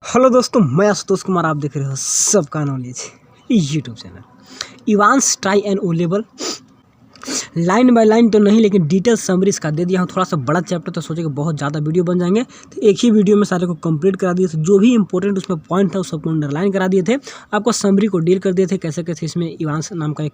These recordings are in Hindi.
हेलो दोस्तों, मैं आशुतोष कुमार। आप देख रहे हो सबका knowledge YouTube channel. Evans try and O level line by line तो नहीं, लेकिन डिटेल समरी इसका दे दिया हूँ। थोड़ा सा बड़ा चैप्टर तो सोचे कि बहुत ज़्यादा वीडियो बन जाएंगे, तो एक ही वीडियो में सारे को कंप्लीट करा दिए थे। जो भी इंपॉर्टेंट उसमें पॉइंट था उस सबको अंडरलाइन करा दिए थे। आपको समरी को डील कर दिए थे कैसे कैसे इसमें इवांस नाम का एक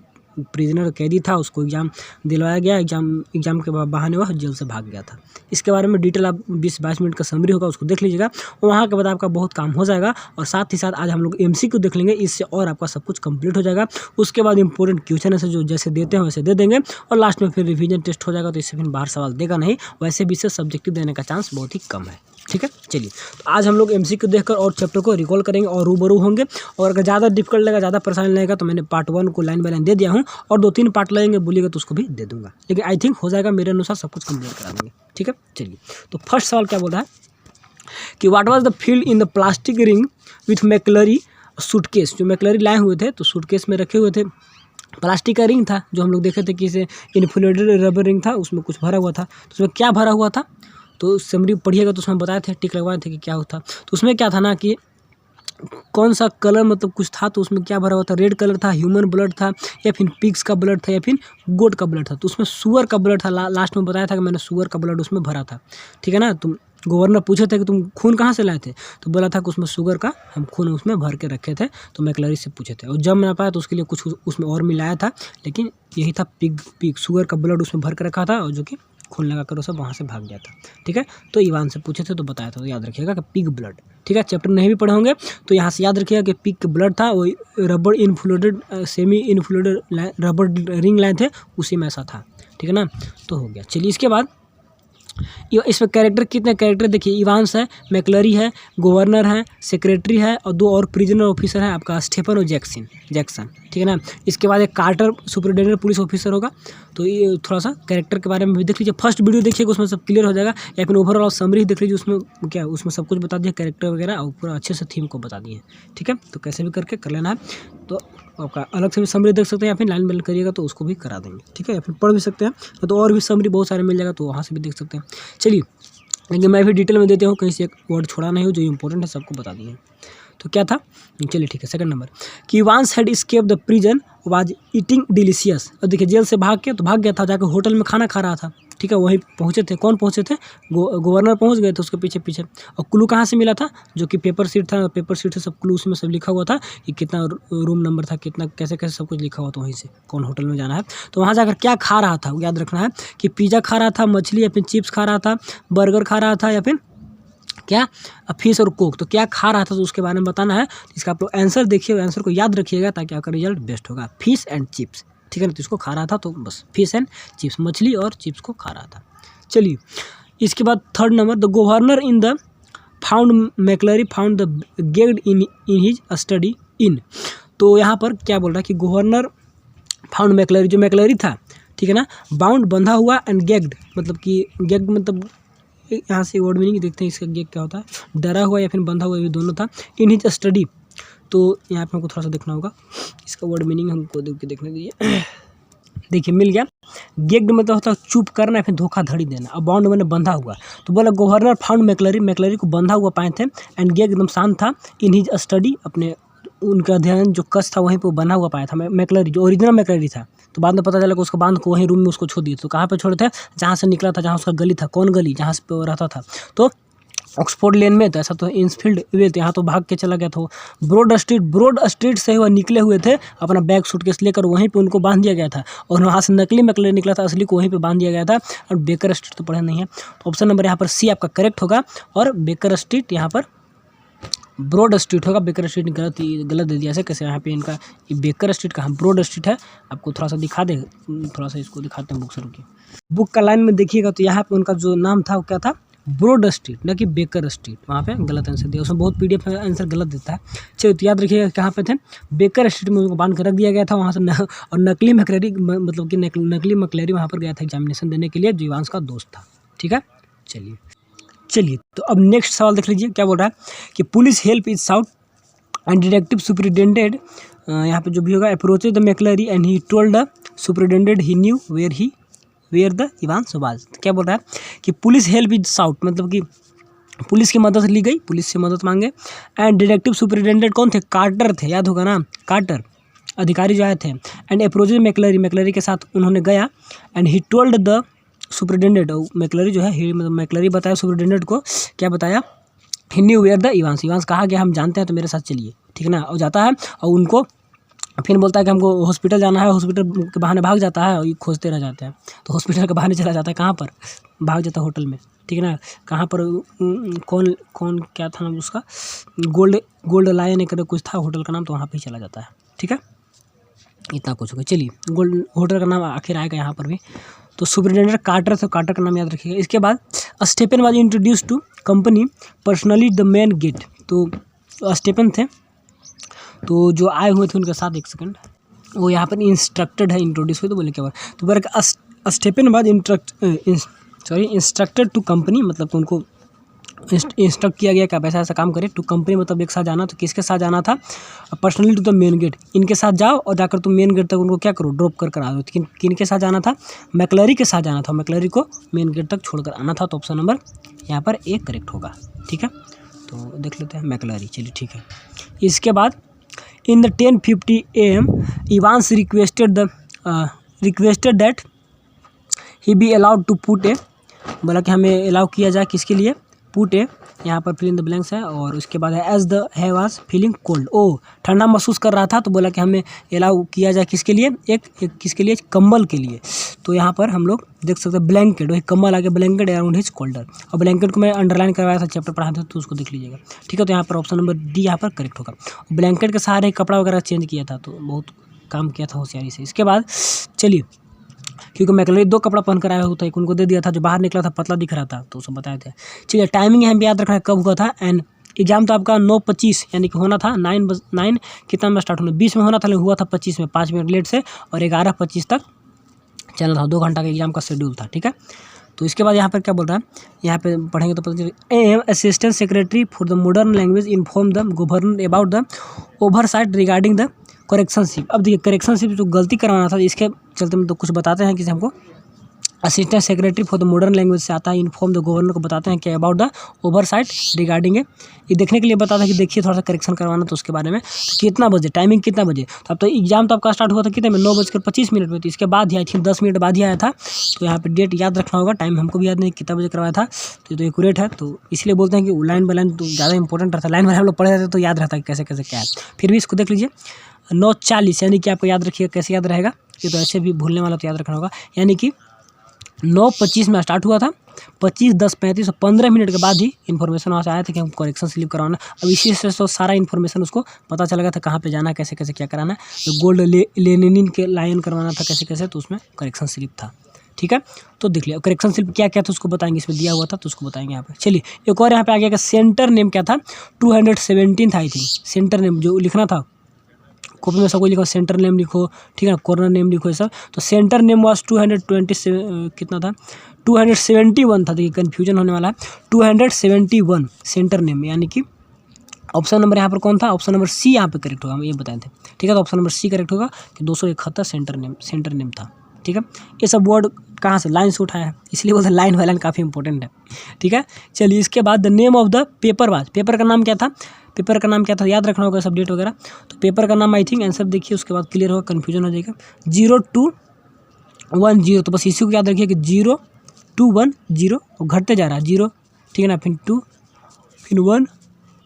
प्रिजनर कैदी था, उसको एग्जाम दिलवाया गया। एग्जाम के बहाने वह जेल से भाग गया था। इसके बारे में डिटेल आप 20-22 मिनट का समरी होगा, उसको देख लीजिएगा। वहाँ के बाद आपका बहुत काम हो जाएगा। और साथ ही साथ आज हम लोग MCQ देख लेंगे, इससे और आपका सब कुछ कंप्लीट हो जाएगा। उसके बाद इंपॉर्टेंट क्वेश्चन है जो जैसे देते हैं वैसे दे देंगे, और लास्ट में फिर रिवीजन टेस्ट हो जाएगा। तो इससे फिर बाहर सवाल देगा नहीं, वैसे भी इससे सब्जेक्टिव देने का चांस बहुत ही कम है। ठीक है, चलिए तो आज हम लोग MCQ देखकर और चैप्टर को रिकॉल करेंगे और रूबरू होंगे। और अगर ज़्यादा डिफिकल्ट लगेगा, ज़्यादा परेशानी लगेगा, तो मैंने पार्ट 1 को लाइन बाय लाइन दे दिया हूँ, और 2-3 पार्ट लगेंगे बोलिएगा तो उसको भी दे दूंगा। लेकिन आई थिंक हो जाएगा, मेरे अनुसार सब कुछ कंप्लीट करा देंगे। ठीक है, चलिए तो फर्स्ट सवाल क्या बोल रहा है कि what was the field in the plastic ring with मैकलरी suitcase. जो मैकलरी लाए हुए थे तो सूटकेस में रखे हुए थे, प्लास्टिक का रिंग था जो हम लोग देखे थे कि इसे इन्फ्लेटेड रबर रिंग था, उसमें कुछ भरा हुआ था। तो उसमें क्या भरा हुआ था, तो समरी पढ़िएगा तो उसमें बताए थे, टिक लगवाए थे कि क्या होता। तो उसमें क्या था ना कि कौन सा कलर मतलब कुछ था, तो उसमें क्या भरा हुआ था, रेड कलर था, ह्यूमन ब्लड था, या फिर पिग्स का ब्लड था, या फिर गोट का ब्लड था। तो उसमें सुअर का ब्लड था। लास्ट में बताया था कि मैंने सुअर का ब्लड उसमें भरा था। ठीक है ना। तुम गवर्नर पूछे थे कि तुम खून कहाँ से लाए थे, तो बोला था कि उसमें शुगर का हम खून उसमें भर के रखे थे। तो मैकलरी से पूछे थे, और जब मैं पाया तो उसके लिए कुछ उसमें और मिलाया था, लेकिन यही था पिग शुगर का ब्लड उसमें भर के रखा था, और जो कि खून लगा कर वो सब वहाँ से भाग गया था। ठीक है, तो इवान से पूछे थे तो बताया था, तो याद रखिएगा कि पिग ब्लड। ठीक है, चैप्टर नहीं भी पढ़े होंगे तो यहाँ से याद रखिएगा कि पिग के ब्लड था, वो rubber inflated semi inflated rubber ring लाए थे, उसी में ऐसा था। ठीक है ना, तो हो गया। चलिए इसके बाद इसमें कैरेक्टर कितने कैरेक्टर देखिए, इवांस है, मैकलरी है, गवर्नर है, सेक्रेटरी है, और 2 और प्रिजनर ऑफिसर है आपका स्टेफन और जैक्सन। ठीक है ना। इसके बाद एक कार्टर सुपरिटेंडेंट पुलिस ऑफिसर होगा। तो ये थोड़ा सा कैरेक्टर के बारे में भी देख लीजिए। फर्स्ट वीडियो देखिएगा, उसमें सब क्लियर हो जाएगा, या फिर ओवरऑल समरी देख लीजिए, उसमें क्या उसमें सब कुछ बता दिया कैरेक्टर वगैरह, और पूरा अच्छे से थीम को बता दिए। ठीक है, तो कैसे भी करके कर लेना है। तो आपका अलग से भी समरी देख सकते हैं, या फिर लाइन बाय करिएगा तो उसको भी करा देंगे। ठीक है, या फिर पढ़ भी सकते हैं, तो और भी समरी बहुत सारे मिल जाएगा, तो वहाँ से भी देख सकते हैं। चलिए, लेकिन मैं भी डिटेल में देती हूँ, कहीं से एक वर्ड छोड़ा नहीं हो, जो इंपॉर्टेंट है सबको बता दिए। तो क्या था, चलिए ठीक है। सेकंड नंबर कि वांस had escaped the prison was eating delicious. और देखिए जेल से भाग के तो भाग गया था, जाकर होटल में खाना खा रहा था। ठीक है, वहीं पहुँचे थे। कौन पहुँचे थे, गवर्नर पहुँच गए थे उसके पीछे पीछे। और क्लू कहाँ से मिला था, जो कि पेपर सीट था, पेपर सीट से सब क्लू उसमें सब लिखा हुआ था कि कितना रूम नंबर था, कितना कैसे कैसे सब कुछ लिखा हुआ था, वहीं से कौन होटल में जाना है। तो वहाँ जाकर क्या खा रहा था वो याद रखना है, कि पिज़्ज़ा खा रहा था, मछली या फिर चिप्स खा रहा था, बर्गर खा रहा था, या फिर क्या फिश और कोक। तो क्या खा रहा था तो उसके बारे में बताना है। इसका आप लोग आंसर देखिए, आंसर को याद रखिएगा, ताकि आपका रिजल्ट बेस्ट होगा। Fish and chips. ठीक है ना, तो इसको खा रहा था, तो बस फिश एंड चिप्स, मछली और चिप्स को खा रहा था। चलिए इसके बाद third number, the governor in the found McClary found the gagged in his study in. तो यहाँ पर क्या बोल रहा है कि गवर्नर फाउंड मैकलरी, जो मैकलरी था, ठीक है ना, बाउंड बंधा हुआ, एंड गेग्ड मतलब कि गेग्ड मतलब यहाँ से वर्ड मीनिंग देखते हैं इसका गेग क्या होता है, डरा हुआ या फिर बंधा हुआ, ये दोनों था। इन हिज स्टडी, तो यहाँ पे हमको थोड़ा सा देखना होगा, इसका वर्ड मीनिंग हमको देख के देखने दीजिए। देखिए मिल गया। गेग्ड मतलब होता है चुप करना या फिर धोखाधड़ी देना, और बाउंड मैंने बंधा हुआ। तो बोला गवर्नर फाउंड मैकलरी को बंधा हुआ पाए थे, एंड गेग एकदम शांत था, इन हिज स्टडी अपने उनका अध्ययन जो कस था वहीं पे बना हुआ पाया था। मैकलरी जो ओरिजिनल मैकलरी था, तो बाद में पता चला कि उसको बांध को वहीं रूम में उसको छोड़ दिए। तो कहाँ पे छोड़े थे, जहाँ से निकला था, जहाँ उसका गली था, कौन गली, जहाँ से वो रहता था, तो ऑक्सफोर्ड लेन में। तो ऐसा तो इंसफील्ड वे, तो यहाँ तो भाग के चला गया था। ब्रॉड स्ट्रीट से वह निकले हुए थे, अपना बैग सूटकेस लेकर, वहीं पे उनको बांध दिया गया था। और वहाँ से नकली मैकलरी निकला था, असली को वहीं पे बांध दिया गया था। और बेकर स्ट्रीट तो पढ़े नहीं है, तो ऑप्शन नंबर यहाँ पर सी आपका करेक्ट होगा। और बेकर स्ट्रीट यहाँ पर ब्रॉड स्ट्रीट होगा, बेकर स्ट्रीट गलत दे दिया। ऐसे कैसे, यहाँ पे इनका ये बेकर स्ट्रीट कहाँ, ब्रॉड स्ट्रीट है। आपको थोड़ा सा दिखा दे, थोड़ा सा इसको दिखाते हैं बुक से, रुकिए। बुक का लाइन में देखिएगा तो यहाँ पे उनका जो नाम था वो क्या था, ब्रॉड स्ट्रीट, न कि बेकर स्ट्रीट। वहाँ पे गलत आंसर दिया, उसमें बहुत PDF में आंसर गलत देता है। चलिए तो याद रखिएगा कहाँ पे थे, बेकर स्ट्रीट में उनको बांध कर रख दिया गया था। वहाँ से और नकली मैकलरी मतलब कि नकली मैकलरी वहाँ पर गया था एग्जामिनेशन देने के लिए, जो इवांस का दोस्त था। ठीक है, चलिए तो अब नेक्स्ट सवाल देख लीजिए, क्या बोल रहा है कि police help is sought and detective superintendent, यहाँ पे जो भी होगा, approaches the McLeery and he told the superintendent he knew where the Evans was. क्या बोल रहा है कि पुलिस हेल्प इज साउट मतलब कि पुलिस की मदद ली गई, पुलिस से मदद मांगे। एंड डिटेक्टिव सुपरिटेंडेंट कौन थे? कार्टर थे, याद होगा ना, कार्टर अधिकारी जो आए थे। एंड अप्रोचेज मैकलरी, मैकलरी के साथ उन्होंने गया। And he told the superintendent, McClary जो है, मैकलरी बताया सुपरिटेंडेंट को, क्या बताया? He knew where the Evans, Evans कहा गया हम जानते हैं तो मेरे साथ चलिए, ठीक है ना। और जाता है और उनको फिर बोलता है कि हमको हॉस्पिटल जाना है, हॉस्पिटल के बहाने भाग जाता है और ये खोजते रह जाते हैं। तो हॉस्पिटल के बहाने चला जाता है, कहाँ पर? भाग जाता है होटल में, ठीक है ना। कहाँ पर कौन कौन क्या था नाम उसका? गोल्ड लायन एक कुछ था होटल का नाम, तो वहाँ पे ही चला जाता है, ठीक है। इतना कुछ होगा। चलिए, गोल्ड होटल का नाम आखिर आएगा यहाँ पर भी। तो सुपरिटेंडेंट कार्टर थे, कार्टर का नाम याद रखिएगा। इसके बाद Stephen was introduce to company personally the main gate, तो स्टेफन थे, तो जो आए हुए थे उनके साथ, एक सेकंड, वो यहाँ पर इंस्ट्रक्टेड है, इंट्रोड्यूस हुए तो बोले क्या बात, तो बोले Stephen was instructed to company, मतलब तो उनको इंस्ट्रक्ट किया गया कि आप ऐसा ऐसा काम करें। टू कंपनी मतलब एक साथ जाना, तो किसके साथ जाना था? Personally to the main gate, इनके साथ जाओ और जाकर तुम मेन गेट तक उनको क्या करो? ड्रॉप कर आ दो। किनके साथ जाना था? मैकलरी के साथ जाना था, मैकलरी को मेन गेट तक छोड़कर आना था। तो ऑप्शन नंबर यहाँ पर ए करेक्ट होगा, ठीक है। तो देख लेते हैं मैकलरी, चलिए ठीक है। इसके बाद in the 10:50 AM Evans requested that he be allowed to put a, बोला कि हमें अलाउ किया जाए किसके लिए? पुट ए, यहाँ पर फिल इन द ब्लैंक्स है। और उसके बाद है एज द है वाज फीलिंग कोल्ड, ओ ठंडा महसूस कर रहा था, तो बोला कि हमें अलाउ किया जाए किसके लिए? एक किसके लिए? कंबल के लिए। तो यहाँ पर हम लोग देख सकते हैं ब्लैंकेट, वही कंबल आगे ब्लैंकेट अराउंड हिज कोल्डर, और ब्लैंकेट को मैं अंडरलाइन करवाया था, चैप्टर पढ़ा था तो उसको देख लीजिएगा, ठीक है। तो यहाँ पर ऑप्शन नंबर डी यहाँ पर करेक्ट होगा। ब्लैंकेट के सहारे कपड़ा वगैरह चेंज किया था, तो बहुत काम किया था होशियारी से। इसके बाद चलिए, क्योंकि मैकलरी 2 कपड़ा पहन कर आया हुआ था, एक उनको दे दिया था, जो बाहर निकला था पतला दिख रहा था, तो उसको बताए थे। चलिए, टाइमिंग यहाँ पे याद रखना है कब हुआ था। एंड एग्जाम तो आपका 9:25 यानी कि होना था 9 कितना में स्टार्ट होना, 20 में होना था, लेकिन हुआ था 25 में, 5 मिनट लेट से, और 11:25 तक चलना था। 2 घंटा का एग्जाम का शेड्यूल था, ठीक है। तो इसके बाद यहाँ पर क्या बोल रहा है, यहाँ पे पढ़ेंगे तो पता चलेगा। Assistant secretary for the modern language inform the governor about the oversight regarding the correctionship. अब देखिए, करेक्शनशिप जो गलती करवाना था, इसके चलते में तो कुछ बताते हैं कि हमको assistant secretary for the modern language से आता है, इन्फॉर्म द गवर्नर को बताते हैं कि अबाउट द ओवरसाइट रिगार्डिंग ये देखने के लिए बताता है कि देखिए थोड़ा सा करेक्शन करवाना, तो उसके बारे में। तो कितना बजे, टाइमिंग कितना बजे? तो अब तो एग्जाम तो आपका स्टार्ट हुआ था कितने में? 9:25 में। तो इसके बाद ही आई थिंक 10 मिनट बाद ही आया था। तो यहाँ पे डेट याद रखना होगा, टाइम हमको भी याद नहीं कितना बजे करवाया था, तो ये तो एक्यूरेट है। तो इसलिए बोलते हैं कि लाइन बाय लाइन तो ज़्यादा इंपॉर्टेंट रहता है, लाइन बाय हम लोग पढ़े रहते तो याद रहता है कैसे कैसे क्या है। फिर भी इसको देख लीजिए, 9:40 यानी कि आपको याद रखिएगा, कैसे याद रहेगा, ये तो ऐसे भी भूलने वाला तो याद रखना होगा। यानी कि 9:25 में स्टार्ट हुआ था, 25, 10, 35 और 15 मिनट के बाद ही इन्फॉर्मेशन वहाँ से आया था कि हमको करेक्शन स्लिप करवाना। अब इसी से तो सारा इन्फॉर्मेशन उसको पता चल गया था कहाँ पे जाना है, कैसे कैसे क्या कराना है। तो गोल्ड लेनिन के लायन करवाना था कैसे कैसे, तो उसमें करेक्शन स्लिप था, ठीक है। तो देख लिया करेक्शन स्लिप क्या क्या था, उसको बताएंगे, इसमें दिया हुआ था तो उसको बताएंगे यहाँ पे। चलिए, एक और यहाँ पे आ गया कि सेंटर नेम क्या था? 217 था आई थिंक, सेंटर नेम जो लिखना था कॉपी में, सबको लिखो सेंटर नेम लिखो, ठीक है, कॉर्नर नेम लिखो, ये सब। तो सेंटर नेम वाज 227 कितना था? 271 था। देखिए कन्फ्यूजन होने वाला है, 271 सेंटर नेम, यानी कि ऑप्शन नंबर यहाँ पर कौन था? ऑप्शन नंबर सी यहाँ पे करेक्ट होगा, हम ये बताए थे, ठीक है। तो ऑप्शन नंबर सी करेक्ट होगा कि 271 सेंटर नेम था, ठीक है। ये सब वर्ड कहाँ से? लाइन से उठाया है, इसलिए बोलते हैं लाइन बाय लाइन काफ़ी इंपॉर्टेंट है, ठीक है। चलिए, इसके बाद the name of the paper was, paper का नाम क्या था? पेपर का नाम क्या था? याद रखना होगा सब डेट वगैरह। तो पेपर का नाम आई थिंक आंसर देखिए, उसके बाद क्लियर होगा, कन्फ्यूजन हो जाएगा। 0210, तो बस इसी को याद रखिए कि 0210 और घटते जा रहा है 0, ठीक है ना, फिर 2 फिर 1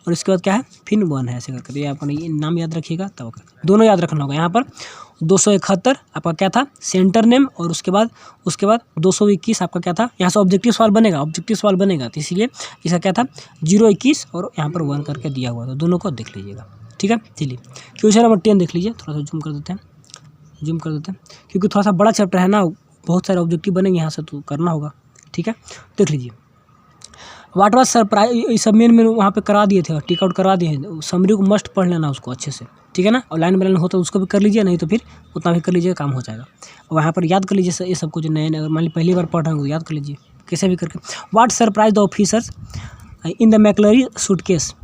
और इसके बाद क्या है? फिर 1 है, ऐसे करके। ये आपको ये नाम याद रखिएगा, तब दोनों याद रखना होगा। यहाँ पर 271 आपका क्या था? सेंटर नेम, और उसके बाद 221 आपका क्या था? यहाँ से ऑब्जेक्टिव सवाल बनेगा, तो इसीलिए इसका क्या था? 021 और यहाँ पर 1 करके दिया हुआ था, दोनों को देख लीजिएगा, ठीक है। चलिए, क्वेश्चन नंबर 10 देख लीजिए, थोड़ा सा जूम कर देते हैं, क्योंकि थोड़ा सा बड़ा चैप्टर है ना, बहुत सारे ऑब्जेक्टिव बनेंगे यहाँ से, तो करना होगा, ठीक है। देख लीजिए, वाट वाज सरप्राइज, सब में वहाँ पे करा दिए थे, टिक आउट करवा दिए, समरी को मस्ट पढ़ लेना उसको अच्छे से, ठीक है ना। और लाइन बाय लाइन हो तो उसको भी कर लीजिए, नहीं तो फिर उतना भी कर लीजिए, काम हो जाएगा। और वहाँ पर याद कर लीजिए ये सब कुछ, नए अगर मान ली पहली बार पढ़ रहे हो तो याद कर लीजिए कैसे भी करके। What surprise the officers in the McClary suitcase,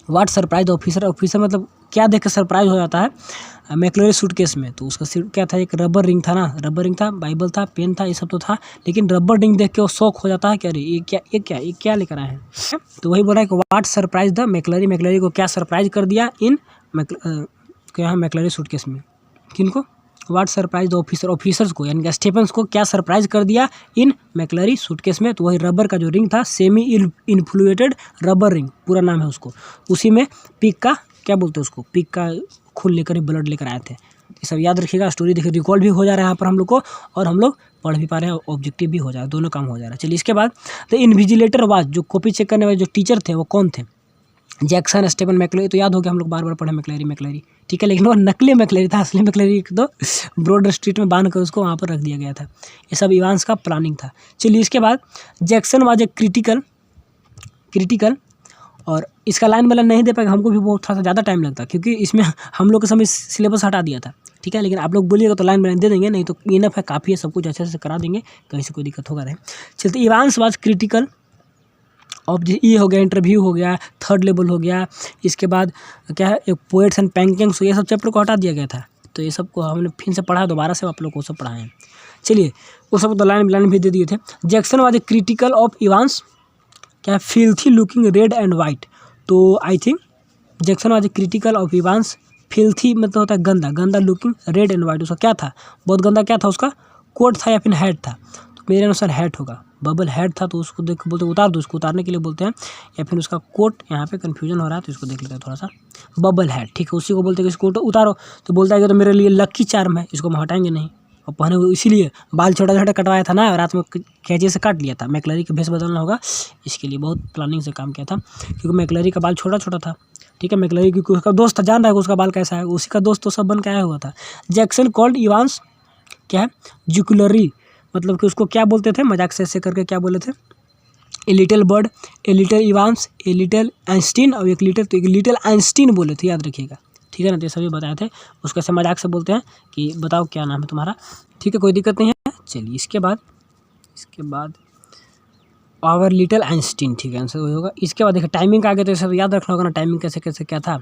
what surprise the officer, officer मतलब क्या देख के सरप्राइज हो जाता है मैक्लरी सूटकेस में, तो उसका क्या था, एक रबर रिंग था ना, रबर रिंग था, बाइबल था, पेन था, ये सब तो था, लेकिन रबर रिंग देख के वो शौक हो जाता है कि अरे ये क्या लेकर आए हैं। तो वही बोला कि व्हाट सरप्राइज द मैक्लरी, मैक्लरी को क्या सरप्राइज कर दिया इन क्या मैक्लरी सूटकेस में, किनको, what surprise the officer, officers को यानी कि स्टेफन्स को क्या सरप्राइज कर दिया इन मैक्लरी सूटकेस में। तो वही रबर का जो रिंग था, सेमी इन्फ्लुएटेड रबर रिंग पूरा नाम है उसको, उसी में पिक का क्या बोलते हैं उसको, पिक का खून लेकर ही ब्लड लेकर आए थे। ये सब याद रखिएगा, स्टोरी देखिए रिकॉल भी हो जा रहा है यहाँ पर हम लोग को, और हम लोग पढ़ भी पा रहे हैं, ऑब्जेक्टिव भी हो जा रहा है, दोनों काम हो जा रहा है। चलिए इसके बाद द इन्विजिलेटर वाज, जो कॉपी चेक करने वाले जो टीचर थे वो कौन थे, जैक्सन स्टेफन मैक्लरी। तो याद हो गया, हम लोग बार बार पढ़े मैक्लरी, ठीक है, लेकिन वो नकली मैक्लरी था, असली मैक्लरी तो ब्रॉड स्ट्रीट में बांध कर उसको वहाँ पर रख दिया गया था। ये सब इवांस का प्लानिंग था। चलिए इसके बाद जैक्सन वाज ए क्रिटिकल, और इसका लाइन वाला नहीं दे पाएगा, हमको भी बहुत थोड़ा सा ज़्यादा टाइम लगता, क्योंकि इसमें हम लोग के समय सिलेबस हटा दिया था, ठीक है, लेकिन आप लोग बोलिएगा तो लाइन वाला दे देंगे, नहीं तो इनफ है, काफ़ी है, सब कुछ अच्छे से करा देंगे, कहीं से कोई दिक्कत होगा नहीं। चलते इवांस वाज क्रिटिकल अब ये हो गया, इंटरव्यू हो गया, थर्ड लेवल हो गया, इसके बाद क्या है, एक पोएट्स एंड पैंकिंग्स, ये सब चैप्टर को हटा दिया गया था, तो ये सब को हमने फिर से पढ़ा, दोबारा से आप लोग को सब पढ़ाए हैं। चलिए वो सब तो लाइन भी दे दिए थे। Jackson was a critical of Evans क्या, filthy looking red and white, तो I think Jackson was a critical of Evans, filthy मतलब होता है गंदा, गंदा लुकिंग, रेड एंड वाइट उसका क्या था, बहुत गंदा क्या था उसका, कोट था या फिर हैट था, तो मेरे अनुसार हैट होगा, बबल हेड था, तो उसको देख बोलते उतार दो, उसको उतारने के लिए बोलते हैं, या फिर उसका कोट, यहाँ पे कन्फ्यूजन हो रहा है तो इसको देख लेते हैं थोड़ा सा, बबल हेड, ठीक है, उसी को बोलते हैं कि इसको उतारो, तो बोलता है कि तो मेरे लिए लक्की चार्म है, इसको हम हटाएंगे नहीं, और पहने हुए इसीलिए बाल छोटा छोटा कटवाया था ना, रात में कैंची से काट लिया था, मैक्लरी का भेष बदलना होगा, इसके लिए बहुत प्लानिंग से काम किया था, क्योंकि मैक्लरी का बाल छोटा छोटा था, ठीक है, मैक्लरी क्योंकि उसका दोस्त था, जान रहा है उसका बाल कैसा है, उसी का दोस्त तो सब बन के आया हुआ था। जैक्सन कॉल्ड इवांस क्या है, जुकुलरी, मतलब कि उसको क्या बोलते थे, मजाक से ऐसे करके क्या बोले थे, a little bird, a little Evans, a little Einstein, और एक लिटिल आइंस्टीन बोले थे, याद रखिएगा, ठीक है ना, तो ये सभी बताए थे, उसको ऐसे मजाक से बोलते हैं कि बताओ क्या नाम है तुम्हारा, ठीक है, कोई दिक्कत नहीं है। चलिए इसके बाद आवर लिटिल आइंस्टीन, ठीक है, आंसर वही होगा। इसके बाद देखिए टाइमिंग आ गया, तो ये सब याद रखना होगा ना, टाइमिंग कैसे कैसे क्या था।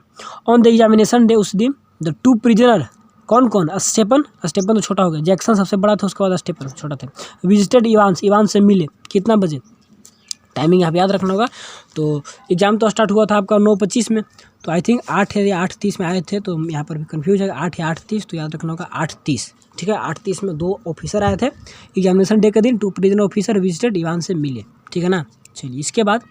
ऑन द एग्जामिनेशन डे, उस दिन द टू प्रिजनर, कौन स्टेपन तो छोटा हो गया, जैक्सन सबसे बड़ा था, उसके बाद स्टेपन छोटा था, विजिटेड इवांस से मिले, कितना बजे, टाइमिंग यहाँ पे याद रखना होगा। तो एग्जाम तो स्टार्ट हुआ था आपका 9:25 में, तो आई थिंक 8 या 8:30 में आए थे, तो यहाँ पर भी कन्फ्यूज है, 8 या 8:30, तो याद रखना होगा 8:30, ठीक है, 8:30 में 2 ऑफिसर आए थे एग्जामिनेशन डे के दिन, 2 प्रिजनर ऑफिसर विजिटेड इवांस से मिले, ठीक है ना। चलिए इसके बाद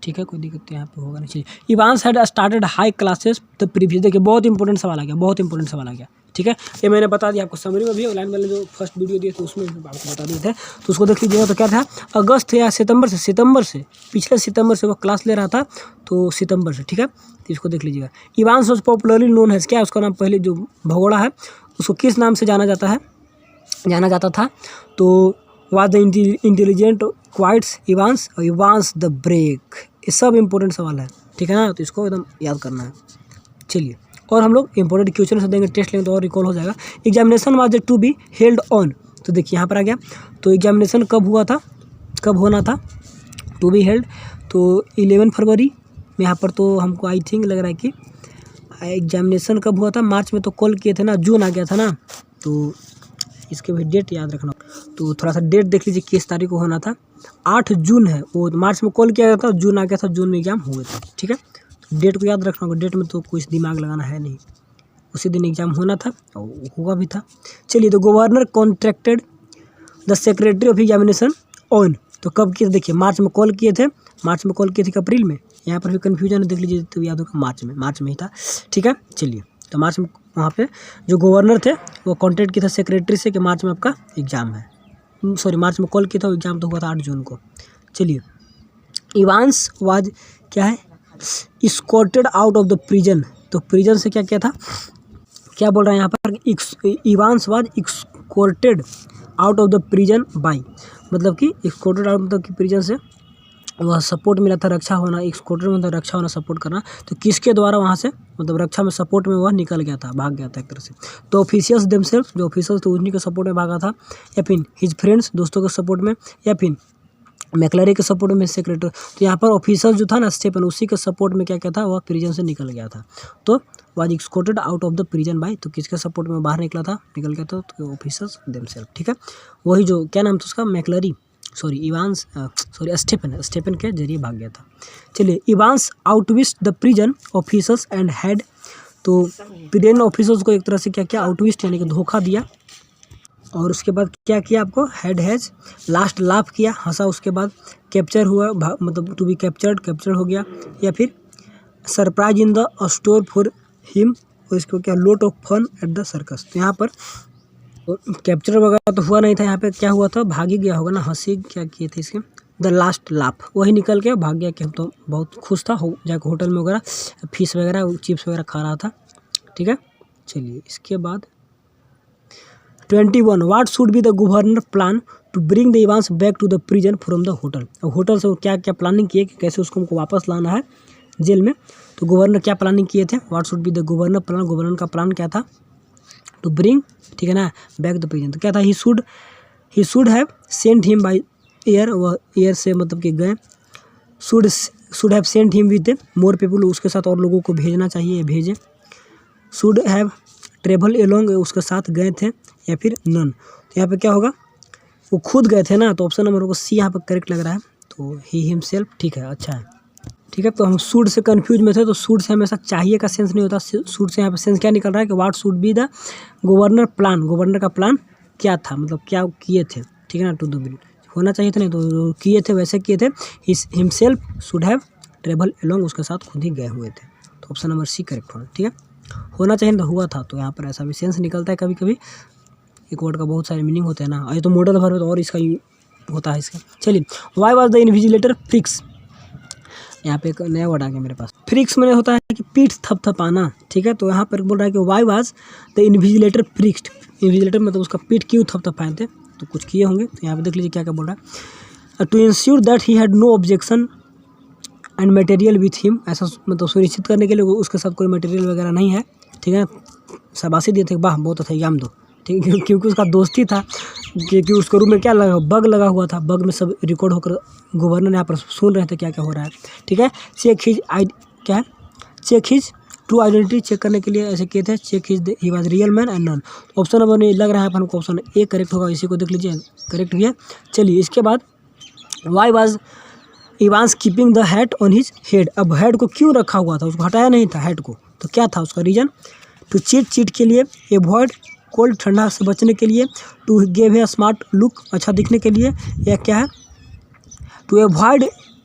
ठीक है, कोई दिक्कत यहाँ पे होगा नहीं। चाहिए Evans had started high classes the previous, देखिए बहुत इंपॉर्टेंट सवाल आ गया, ठीक है, ये मैंने बता दिया आपको, समरी में भी ऑनलाइन वाले जो फर्स्ट वीडियो दिए थे उसमें आपको बता दिए थे, तो उसको देख लीजिएगा। तो क्या था, अगस्त या सितंबर से पिछले सितंबर से वो क्लास ले रहा था, तो सितंबर से, ठीक है, तो इसको देख लीजिएगा। इवांस वॉज पॉपुलरली नोन है, क्या उसका नाम, पहले जो भगोड़ा है उसको किस नाम से जाना जाता था, तो वाज द इंटेलिजेंट क्वाइट्स इवांस, और इवांस द ब्रेक, ये सब इंपॉर्टेंट सवाल है, ठीक है ना, तो इसको एकदम याद करना है। चलिए और हम लोग इंपॉर्टेंट क्वेश्चन से देंगे, टेस्ट लेंगे तो और रिकॉल हो जाएगा। Examination was to be held on, तो देखिए यहाँ पर आ गया, तो एग्जामिनेशन कब होना था, टू बी हेल्ड, तो 11 फरवरी में, यहाँ पर तो हमको आई थिंक लग रहा है कि एग्जामिनेशन कब हुआ था, मार्च में तो कॉल किए थे ना, जून आ गया था ना, तो इसके भी डेट याद रखना, तो थोड़ा सा डेट देख लीजिए किस तारीख को होना था, 8 जून है, वो मार्च में कॉल किया गया था, जून आ गया था, जून में एग्जाम हुए थे, ठीक है, तो डेट को याद रखना होगा, डेट में तो कुछ दिमाग लगाना है नहीं, उसी दिन एग्जाम होना था और हुआ भी था। चलिए तो governor contracted the secretary of examination on, तो कब किए, देखिए मार्च में कॉल किए थे कि अप्रैल में, यहाँ पर भी कन्फ्यूजन है, देख लीजिए तो याद होगा मार्च में ही था, ठीक है। चलिए तो मार्च में वहाँ पे जो गवर्नर थे वो कॉन्टैक्ट किया था सेक्रेटरी से कि मार्च में आपका एग्ज़ाम है, मार्च में कॉल किया था, एग्ज़ाम तो हुआ था 8 जून को। चलिए इवांस वाज क्या है, escorted out of the prison, तो प्रिजन से क्या था, क्या बोल रहा है यहाँ पर, Evans was escorted out of the prison by, मतलब कि स्कॉटेड आउट मतलब कि प्रिजन से वह सपोर्ट मिला था, रक्षा होना, स्कॉटेड मतलब रक्षा होना, सपोर्ट करना, तो किसके द्वारा वहाँ से, मतलब रक्षा में सपोर्ट में वह निकल गया था, भाग गया था एक तरह से। तो ऑफिशियल्स देमसेल्फ, जो ऑफिशियल्स थे उन्हीं के सपोर्ट में भागा था, या फिर हिज फ्रेंड्स, दोस्तों के सपोर्ट में, या फिर मैकलरी के सपोर्ट में सेक्रेटरी। तो यहाँ पर ऑफिसर जो था ना स्टेफन, उसी के सपोर्ट में क्या क्या था, वह प्रिजन से निकल गया था। तो was escorted out of the prison by, तो किसके सपोर्ट में बाहर निकला था, निकल गया था, तो ऑफिसर्स देमसेल्फ। ठीक है, वही जो क्या नाम था उसका, मैकलरी, स्टेफन के जरिए भाग गया था। चलिए, इवांस आउटविस्ट the prison officers and had, तो प्रिजन ऑफिसर्स को एक तरह से क्या क्या आउटविस्ट यानी कि धोखा दिया, और उसके बाद क्या किया, आपको हैज लास्ट लाफ किया, हंसा, उसके बाद कैप्चर हुआ, मतलब टू बी कैप्चर्ड हो गया, या फिर surprise in the store for him, और इसको क्या lot of fun at the circus. तो यहाँ पर कैप्चर वगैरह तो हुआ नहीं था, यहाँ पे क्या हुआ था, भाग ही गया होगा ना, हंसी क्या किए थे इसके, द लास्ट लाफ, वही निकल के भाग गया कि हम तो बहुत खुश था, जाकर होटल में वगैरह फिश वगैरह चिप्स वगैरह खा रहा था। ठीक है, चलिए इसके बाद 21 what should be the governor plan to bring the Evans back to the prison from the hotel. अब होटल से वो क्या क्या प्लानिंग किए कि कैसे उसको हमको वापस लाना है जेल में, तो गवर्नर क्या प्लानिंग किए थे, what should be the governor plan, governor का प्लान क्या था, टू ब्रिंग, ठीक है ना, बैक द प्रिजन। तो क्या था, he should have sent him by air, वह एयर से मतलब कि गए, should have sent him with more people, उसके साथ और लोगों को भेजना चाहिए, भेजे, शुड हैव ट्रेवल एलोंग, उसके साथ गए थे, या फिर नन। तो यहाँ पे क्या होगा, वो खुद गए थे ना, तो ऑप्शन नंबर को सी यहाँ पर करेक्ट लग रहा है, तो ही हिमसेल्फ, ठीक है, अच्छा है। ठीक है, तो हम शुड से कंफ्यूज में थे, तो शुड से हमेशा चाहिए का सेंस नहीं होता, शुड से यहाँ पे सेंस क्या निकल रहा है कि what should be the governor plan, governor का प्लान क्या था, मतलब क्या किए थे, ठीक है ना, टू द होना चाहिए था, नहीं तो किए थे, वैसे किए थे, himself should have travel along, उसके साथ खुद ही गए हुए थे, तो ऑप्शन नंबर सी करेक्ट होना। ठीक है, होना चाहिए तो हुआ था, तो यहाँ पर ऐसा भी सेंस निकलता है, कभी कभी एक वर्ड का बहुत सारे मीनिंग होते हैं ना, ये तो मॉडल वर्ब तो और इसका होता है इसका। चलिए, वाई वाज द इन्विजिलेटर फ्रिक्स, यहाँ पे एक नया वर्ड आ गया मेरे पास, फ्रिक्स में होता है कि पीठ थपथपाना। ठीक है, तो यहाँ पर बोल रहा है कि why was the invigilator frisked, invigilator मतलब उसका पीठ क्यों थपथपाए थे, तो कुछ किए होंगे, तो यहाँ पे देख लीजिए क्या क्या बोल रहा है, to ensure that he had no objection and material with him, ऐसा मतलब सुनिश्चित करने के लिए उसके साथ कोई मटेरियल वगैरह नहीं है। ठीक है, शाबाशी दिए थे, वाह बहुत अच्छा एग्जाम दो। ठीक है, क्योंकि उसका दोस्ती था, क्योंकि उसके रूम में क्या लगा, बग लगा हुआ था, बग में सब रिकॉर्ड होकर गवर्नर यहाँ पर सुन रहे थे क्या क्या हो रहा है। ठीक है, check his true identity, check करने के लिए ऐसे किए थे, check he was real man and none. Option number में लग रहा है हमको ऑप्शन ए करेक्ट होगा, इसी को देख लीजिए करेक्ट भी है। चलिए इसके बाद why was Evans keeping the hat on his head, अब हेड को क्यों रखा हुआ था, उसको हटाया नहीं था हेड को, तो क्या था उसका रीजन, टू चीट के लिए, एवॉइड कोल्ड, ठंडा से बचने के लिए, to give a smart look, अच्छा दिखने के लिए, या क्या है, to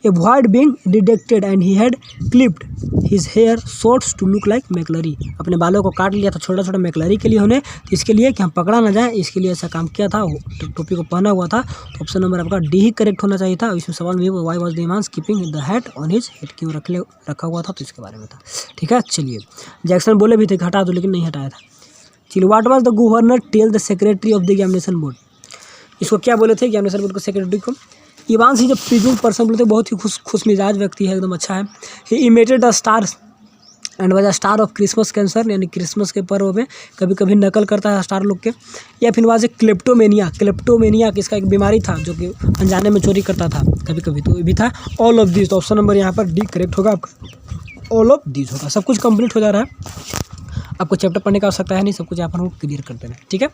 avoid being detected and he had clipped his hair shorts to look like McLeery, अपने बालों को काट लिया था छोटा छोटा मैकलरी के लिए होने, तो इसके लिए कि हम पकड़ा ना जाए, इसके लिए ऐसा काम किया था, टोपी को पहना हुआ था। तो ऑप्शन नंबर आपका डी ही करेक्ट होना चाहिए था। इसमें सवाल में Y was the Evans keeping the hat on his head, क्यों रखा हुआ था, तो इसके बारे में था। ठीक है, चलिए जैक्सन बोले भी थे कि हटा दो, लेकिन नहीं हटाया था। चलिए, what was the governor tell the secretary of the examination board, इसको क्या बोले थे एग्जामिनेशन बोर्ड को, सेक्रेटरी को, इवांस ही जब प्रिज्यूम पर्सन बोले थे, बहुत ही खुश मिजाज व्यक्ति है, एकदम अच्छा है। He imitated the stars and was a star of Christmas cancer, यानी क्रिसमस के पर्व में कभी कभी नकल करता है स्टार लोग के, या फिर वाज ए क्लेप्टोमेनिया, इसका एक बीमारी था जो कि अनजाने में चोरी करता था कभी कभी, तो ये भी था। ऑल ऑफ दिस, तो ऑप्शन नंबर यहाँ पर डी करेक्ट होगा आपका, ऑल ऑफ दिस होगा। सब कुछ कंप्लीट हो जा रहा है, आपको चैप्टर पढ़ने का आवश्यकता है नहीं, सब कुछ यहाँ पर हम क्लियर कर देना है। ठीक है,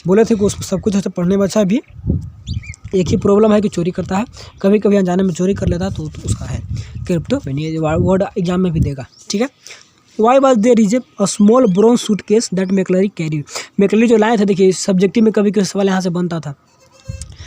बोले थे कि उसको सब कुछ ऐसे पढ़ने में अच्छा भी, एक ही प्रॉब्लम है कि चोरी करता है, कभी कभी अनजाने में चोरी कर लेता है, तो उसका है क्रिप्टोमेनिया, वर्ड एग्जाम में भी देगा। ठीक है, why was there is a small bronze suitcase that McLeery carried, McLeery जो लाए थे, देखिए सब्जेक्टिव में कभी कभी सवाल यहाँ से बनता था,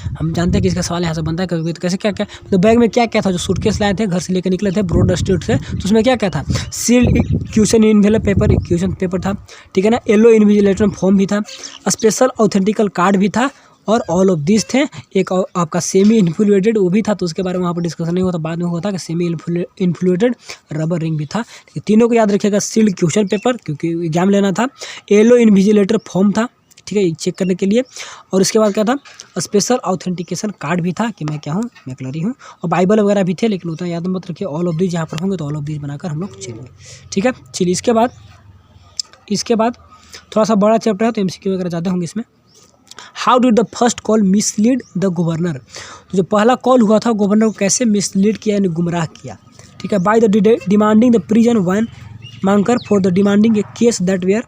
हम जानते हैं कि इसका सवाल यहाँ से बनता है कभी, तो कैसे क्या क्या, तो बैग में क्या क्या था, जो सूटकेस लाए थे घर से लेकर निकले थे ब्रॉड स्ट्रीट से, तो उसमें क्या क्या था, sealed question envelope paper, question paper था, ठीक है ना, येलो इन्विजिलेटर फॉर्म भी था, स्पेशल ऑथेंटिकल कार्ड भी था, और ऑल ऑफ दिस थे। एक आपका सेमी इन्फ्लुएटेड वो भी था, तो उसके बारे में वहाँ पर डिस्कशन नहीं होता, बाद में होता कि सेमी इन्फ्लुएटेड रबर रिंग भी था। तीनों को याद रखिएगा, सील्ड क्वेश्चन पेपर क्योंकि एग्जाम लेना था, येलो इन्विजिलेटर फॉर्म था, ठीक है, चेक करने के लिए, और इसके बाद क्या था, स्पेशल ऑथेंटिकेशन कार्ड भी था कि मैं क्या हूँ, मैकलरी हूँ, और बाइबल वगैरह भी थे, लेकिन उतना याद मत रखिए। ऑल ऑफ दिस यहाँ पर होंगे तो ऑल ऑफ दिस बनाकर हम लोग चलेंगे। ठीक है, चलिए इसके बाद थोड़ा सा बड़ा चैप्टर है तो एमसीक्यू वगैरह ज़्यादा होंगे इसमें। How did the first call mislead the governor, तो जो पहला कॉल हुआ था गवर्नर को कैसे मिसलीड किया यानी गुमराह किया, ठीक है। By the demanding the prison one मांगकर for the demanding a case that where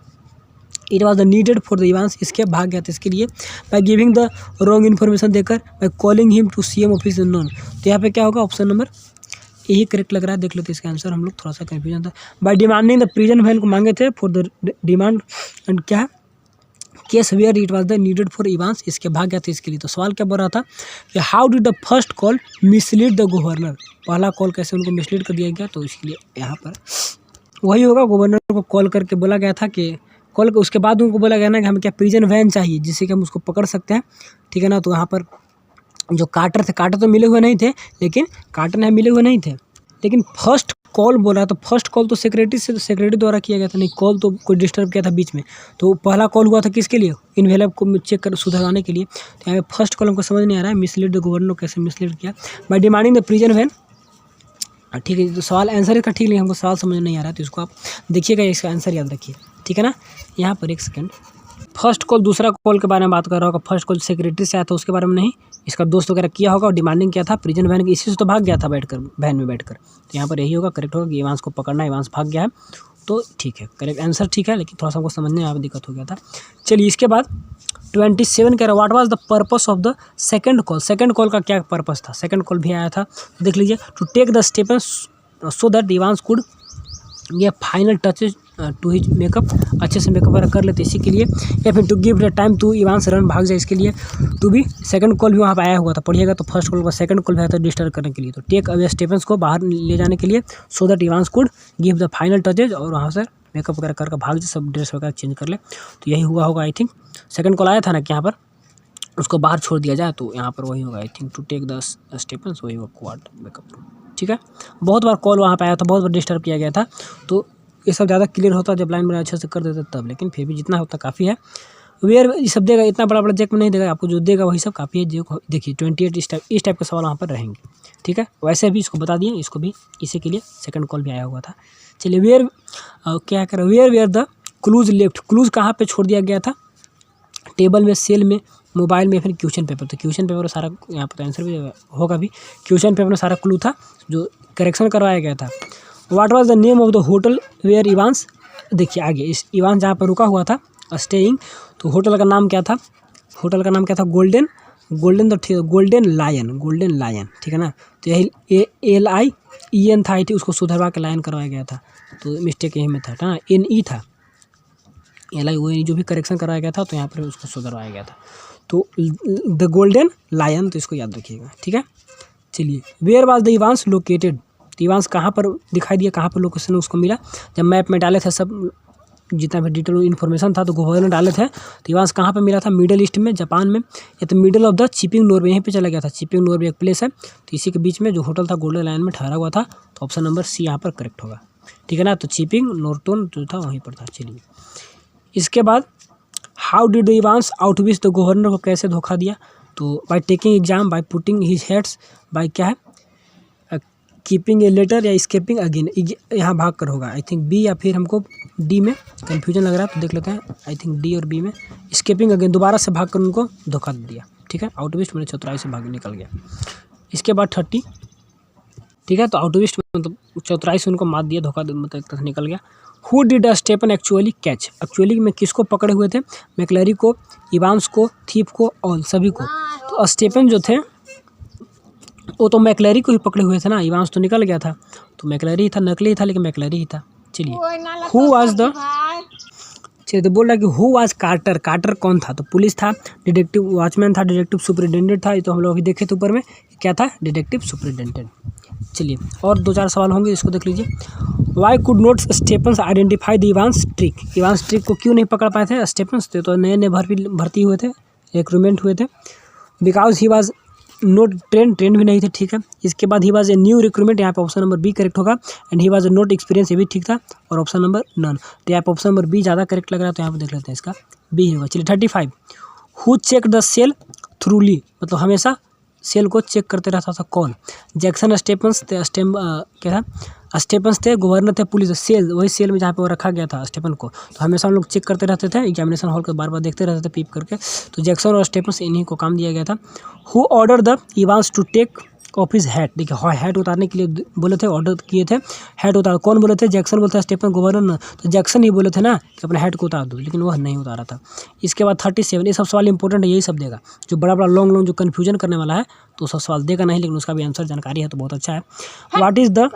it was the needed for the Evans, इसके भाग गया था इसके लिए। By giving the wrong information देकर, by calling him to CM office known, तो यहाँ पे क्या होगा ऑप्शन नंबर यही करेक्ट लग रहा है। देख लेते इसका आंसर, हम लोग थोड़ा सा कन्फ्यूजन था। By demanding the prison van को मांगे थे फॉर द डिमांड एंड क्या है case where it was the needed for Evans, इसके भाग गया था इसके लिए। तो सवाल क्या बोल रहा था कि how did the first call mislead the governor, पहला कॉल कैसे उनको मिसलीड कर दिया गया, तो इसके लिए यहाँ पर वही होगा। गवर्नर को कॉल करके बोला गया था कि कॉल उसके बाद उनको बोला गया ना कि हमें क्या प्रिजन वैन चाहिए जिससे कि हम उसको पकड़ सकते हैं, ठीक है ना। तो यहाँ पर जो कार्टर थे, कार्टर तो मिले हुए नहीं थे, लेकिन कार्टर यहाँ मिले हुए नहीं थे, लेकिन फर्स्ट कॉल बोला तो फर्स्ट कॉल तो सेक्रेटरी द्वारा किया गया था, नहीं कॉल तो कोई डिस्टर्ब किया था बीच में। तो पहला कॉल हुआ था किसके लिए, इन्वेलप को चेक कर सुधराने के लिए। तो यहाँ पे फर्स्ट कॉल हमको समझ नहीं आ रहा है, मिसलीड द गवर्नर कैसे मिसलीड किया by demanding the prison van, ठीक है। तो सवाल आंसर इसका ठीक नहीं, हमको सवाल समझ नहीं आ रहा है, तो इसको आप देखिएगा, इसका आंसर याद रखिए, ठीक है ना। यहाँ पर एक सेकंड, फर्स्ट कॉल दूसरा कॉल के बारे में बात कर रहा होगा, फर्स्ट कॉल सेक्रेटरी से आया था उसके बारे में नहीं, इसका दोस्त वगैरह किया होगा और डिमांडिंग किया था प्रिजन वैन की, इसी से तो भाग गया था बैठकर वैन में बैठकर। तो यहाँ पर यही होगा करेक्ट होगा कि इवांस को पकड़ना, इवांस भाग गया है, तो ठीक है करेक्ट आंसर ठीक है, लेकिन थोड़ा सा हमको समझने में यहाँ पर दिक्कत हो गया था। चलिए इसके बाद 27 कह रहा what was the purpose of the second call, second call का क्या पर्पस था, सेकंड कॉल भी आया था, देख लीजिए। To take the steps so that Evans could ये final touches to his makeup, अच्छे से मेकअप वगैरह कर लेते इसी के लिए, या फिर to give the time to Evans run भाग जाए इसके लिए। तो भी सेकंड कॉल भी वहाँ पर आया हुआ था, पढ़िएगा तो फर्स्ट कॉल का सेकंड कॉल भी आया था डिस्टर्ब करने के लिए। तो टेक अवे स्टेपन्स को बाहर ले जाने के लिए, सो that Evans could give the final touches, और वहाँ से मेकअप वगैरह करके भाग जाए, सब ड्रेस वगैरह चेंज कर ले। तो यही हुआ होगा आई थिंक, सेकंड कॉल आया था ना कि यहाँ पर उसको बाहर छोड़ दिया जाए, तो यहाँ पर वही होगा I think, to take the Stephens, वही होगा क्वाड मेकअप, ठीक है। बहुत बार कॉल वहाँ पे आया था, बहुत बार डिस्टर्ब किया गया था, तो ये सब ज़्यादा क्लियर होता जब लाइन में अच्छे से कर देते तब, लेकिन फिर भी जितना होता काफ़ी है। वेयर ये सब देगा, इतना बड़ा बड़ा जेक में नहीं देगा आपको, जो देगा वही सब काफ़ी है। जो देखिए 28 इस टाइप के सवाल वहाँ पर रहेंगे, ठीक है। वैसे भी इसको बता दिए, इसको भी इसी के लिए सेकंड कॉल भी आया हुआ था। चलिए वेयर क्या करें, where the clues left, clues कहाँ पे छोड़ दिया गया था, टेबल में, सेल में, मोबाइल में, फिर क्वेश्चन पेपर। तो क्वेश्चन पेपर सारा यहाँ पर आंसर भी होगा भी, क्वेश्चन पेपर में सारा क्लू था जो करेक्शन करवाया गया था। What was the name of the hotel where Evans, देखिए आगे इस इवांस जहाँ पर रुका हुआ था स्टेइंग, तो होटल का नाम क्या था, होटल का नाम क्या था, गोल्डन तो ठीक है, गोल्डन लायन, ठीक है ना। तो यही LIEN था, उसको सुधरवा के लायन करवाया गया था, तो मिस्टेक यही में था ना, NE था, LION जो भी करेक्शन कराया गया था, तो यहाँ पर उसको सुधरवाया गया था। तो द गोल्डन लायन, तो इसको याद रखिएगा, ठीक है। चलिए where was the Evans located, तो इवांस कहाँ पर दिखाई दिया, कहाँ पर लोकेशन उसको मिला, जब मैप में डाले थे सब जितना भी डिटेल इन्फॉर्मेशन था तो गवर्नर डाले थे, तो इवांस कहाँ पर मिला था, मिडल ईस्ट में, जापान में, या तो middle of the chipping Norway, यहीं पे चला गया था। चिपिंग नॉर्वे एक प्लेस है, तो इसी के बीच में जो होटल था गोल्डन लायन में ठहरा हुआ था, तो ऑप्शन नंबर C यहाँ पर करेक्ट होगा, ठीक है ना। तो चिपिंग नॉर्टन जो था वहीं पर था। चलिए इसके बाद how did the Evans outwit the governor को कैसे धोखा दिया, तो by taking exam, by putting his heads, by क्या है कीपिंग ए लेटर, या स्केपिंग अगेन, यहाँ भाग कर होगा आई थिंक B, या फिर हमको D में कन्फ्यूजन लग रहा है, तो देख लेते हैं आई थिंक D और B में स्केपिंग अगेन, दोबारा से भाग कर उनको धोखा दिया, ठीक है। आउटविस्ट मैंने चौथराई से भाग निकल गया। इसके बाद 30, ठीक है, तो आउटविस्ट मतलब चौथराई से उनको मार दिया, धोखा मतलब एक तरह निकल गया। हु डिड स्टेपन एक्चुअली कैच, एक्चुअली में किसको पकड़े हुए थे, मैक्लैरी को, इवांस को, थीप को, और सभी को। तो स्टेपन जो थे वो तो मैक्लैरी को ही पकड़े हुए थे ना, इवांस तो निकल गया था, तो मैक्लैरी ही था, नकली ही था लेकिन मैक्लैरी ही था। चलिए हु वाज द, चलिए तो बोल रहा है कि हु वाज कार्टर, कार्टर कौन था, तो पुलिस था, डिटेक्टिव वॉचमैन था, डिटेक्टिव सुपरिटेंडेंट था, ये तो हम लोग अभी देखे थे ऊपर में क्या था, डिटेक्टिव सुपरिटेंडेंट। चलिए और 2-4 सवाल होंगे, इसको देख लीजिए। Why could not Stephens identify the Evans trick, Evans trick को क्यों नहीं पकड़ पाए थे स्टेपन्स, तो नए भर्ती हुए थे, रिक्रूटमेंट हुए थे। Because he was note trend भी नहीं थे, ठीक है। इसके बाद he was a new recruitment, यहाँ पे ऑप्शन नंबर B करेक्ट होगा, and he was note experience, ये भी ठीक था, और ऑप्शन नंबर नन, तो यहाँ पे ऑप्शन नंबर B ज़्यादा करेक्ट लग रहा है, तो यहाँ पे देख लेते हैं इसका B होगा। चलिए 35, who check the cell thoroughly, मतलब हमेशा सेल को चेक करते रहता था कौन? जैक्सन स्टेफन्स थे, क्या था, स्टेफन्स थे, गवर्नर थे, पुलिस सेल, वही सेल में जहाँ पे वो रखा गया था स्टेफन को। तो हमेशा हम लोग चेक करते रहते थे, एग्जामिनेशन हॉल को बार बार देखते रहते थे पीप करके। तो जैक्सन और स्टेफन्स इन्हीं को काम दिया गया था। Who order the Evans to take off his hat? देखिए हैट उतारने के लिए बोले थे, ऑर्डर किए थे हैट उतार। कौन बोले थे? जैक्सन बोलता है, स्टेफन गवर्नर ना, तो जैक्सन ही बोले थे ना कि अपने हैट को उतार दो, लेकिन वह नहीं उतारा था। इसके बाद 37, ये सब सवाल इंपॉर्टेंट है, यही सब देगा। जो बड़ा बड़ा लॉन्ग जो कन्फ्यूजन करने वाला है तो सब सवाल देगा नहीं, लेकिन उसका भी आंसर जानकारी है तो बहुत अच्छा है। व्हाट इज द,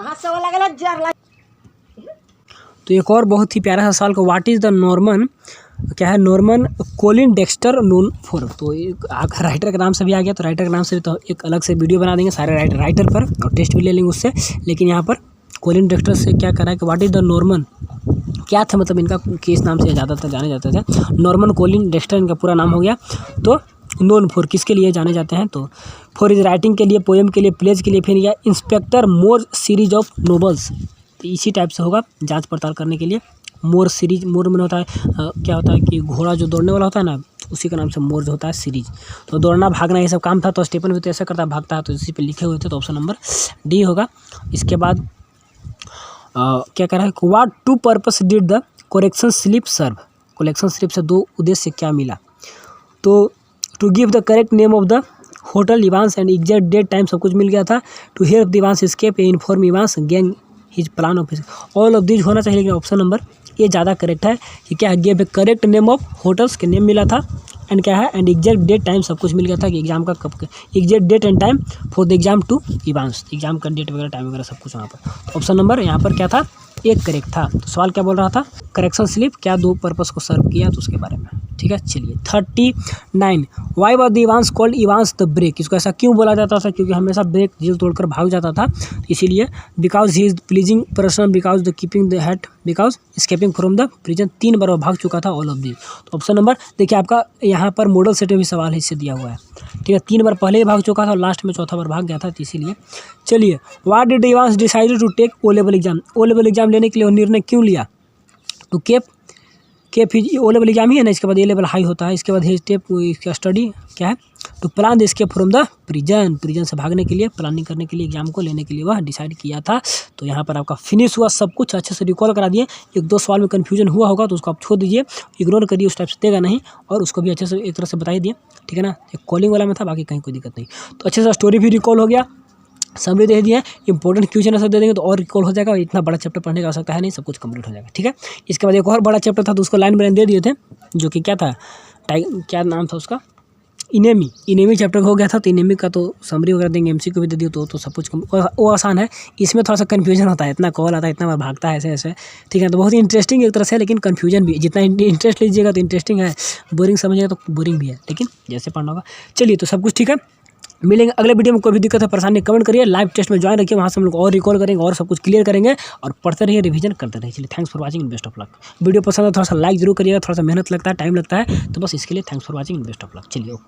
तो एक और बहुत ही प्यारा सा सवाल को, व्हाट इज द नॉर्मन, क्या है, Norman Colin Dexter known for? तो राइटर के नाम से भी आ गया, तो राइटर के नाम से भी तो एक अलग से वीडियो बना देंगे सारे राइटर पर, और टेस्ट भी ले लेंगे उससे। लेकिन यहाँ पर कोलिन डेक्स्टर से क्या करा है कि व्हाट इज द नॉर्मन, क्या था, मतलब इनका किस नाम से ज़्यादातर जाने जाते थे? नॉर्मन कोलिन डेक्स्टर इनका पूरा नाम हो गया। तो नोन फॉर किसके लिए जाने जाते हैं? तो फॉर इज राइटिंग के लिए, पोएम के लिए, प्लेज के लिए, फिर या inspector more series of novels, तो इसी टाइप से होगा, जांच पड़ताल करने के लिए। मोर सीरीज, मोर में होता है क्या होता है कि घोड़ा जो दौड़ने वाला होता है ना, उसी का नाम से मोर जो होता है सीरीज। तो दौड़ना भागना ये सब काम था, तो स्टेफन भी तो ऐसा करता है, भागता है, तो इसी पे लिखे हुए थे, तो ऑप्शन नंबर डी होगा। इसके बाद क्या कह रहा है, what two purpose did the correction slip serve? Collection slip से दो उद्देश्य क्या मिला? तो to give the correct name of the hotel Evans and exact date time सब कुछ मिल गया था। To help the Evans escape a inform Evans gang his plan of his, all of this होना चाहिए, लेकिन ऑप्शन नंबर ये ज़्यादा करेक्ट है कि क्या है, give A correct name of hotels के नेम मिला था, एंड क्या है, एंड एग्जैक्ट डेट टाइम सब कुछ मिल गया था कि एग्जाम का कब, exact date and time for the exam to Evans, exam का डेट वगैरह टाइम वगैरह सब कुछ वहाँ पर। ऑप्शन नंबर यहाँ पर क्या था, एक करेक्ट था। तो सवाल क्या बोल रहा था, करेक्शन स्लिप क्या दो पर्पस को सर्व किया, तो उसके बारे में। ठीक है, चलिए 39, why was the Evans called Evans the break? इसको ऐसा क्यों बोला जाता था? क्योंकि हमेशा ब्रेक जेल तोड़कर भाग जाता था, इसीलिए। Because he is pleasing person, because the keeping the hat, because escaping from the prison, 3 बार वो भाग चुका था, ऑल ऑफ दिस। तो ऑप्शन नंबर देखिए, आपका यहाँ पर मॉडल सेट में भी सवाल है, इससे दिया हुआ है। ठीक है, 3 बार पहले ही भाग चुका था और लास्ट में चौथा बार भाग गया था, तो इसीलिए। चलिए, what did Evans decided to take O level exam? O level exam लेने के लिए वो निर्णय क्यों लिया? तो केप ओ लेवल एग्जाम ही है ना, इसके बाद ए लेवल हाई होता है, इसके बाद स्टेप इसका स्टडी क्या है, to plan the escape from the prison, prison से भागने के लिए, प्लानिंग करने के लिए, एग्जाम को लेने के लिए वह डिसाइड किया था। तो यहाँ पर आपका फिनिश हुआ, सब कुछ अच्छे से रिकॉल करा दिए। एक दो सवाल में कन्फ्यूजन हुआ होगा तो उसको आप छोड़ दीजिए, इग्नोर करिए, उस टाइप से देगा नहीं, और उसको भी अच्छे से एक तरह से बता ही दिए। ठीक है ना, एक कॉलिंग वाला में था, बाकी कहीं कोई दिक्कत नहीं। तो अच्छे से स्टोरी भी रिकॉल हो गया, समरी दे दिए, इंपॉर्टेंट क्वेश्चन ऐसा दे देंगे तो और रिकॉल हो जाएगा, और इतना बड़ा चैप्टर पढ़ने की आवश्यकता है नहीं, सब कुछ कंप्लीट हो जाएगा। ठीक है, इसके बाद एक और बड़ा चैप्टर था, तो उसको लाइन बाय लाइन दे दिए थे, जो कि क्या था, क्या नाम था उसका, इनेमी चैप्टर हो गया था। तो इनेमी का तो समरी वगैरह देंगे, एमसी को भी दे दियो, तो सब कुछ वो आसान है। इसमें थोड़ा सा कन्फ्यूजन होता है, इतना कॉल आता है, इतना बार भागता है, ऐसे ऐसे। ठीक है, तो बहुत ही इंटरेस्टिंग एक तरह से है, लेकिन कन्फ्यूजन भी, जितना इंटरेस्ट लीजिएगा तो इंटरेस्टिंग है, बोरिंग समझिएगा तो बोरिंग भी है, लेकिन जैसे पढ़ना होगा। चलिए, तो सब कुछ ठीक है, मिलेंगे अगले वीडियो में। कोई भी दिक्कत है, परेशानी, कमेंट करिए, लाइव टेस्ट में ज्वाइन रखिए, वहाँ से हम लोग और रिकॉल करेंगे और सब कुछ क्लियर करेंगे, और पढ़ते रहिए, रिवीजन करते रहिए। चलिए, thanks for watching, best of luck. Video पसंद है थोड़ा सा लाइक जरूर करिएगा, थोड़ा सा मेहनत लगता है, टाइम लगता है, तो बस इसके लिए thanks for watching, best of luck. चलिए, ओके।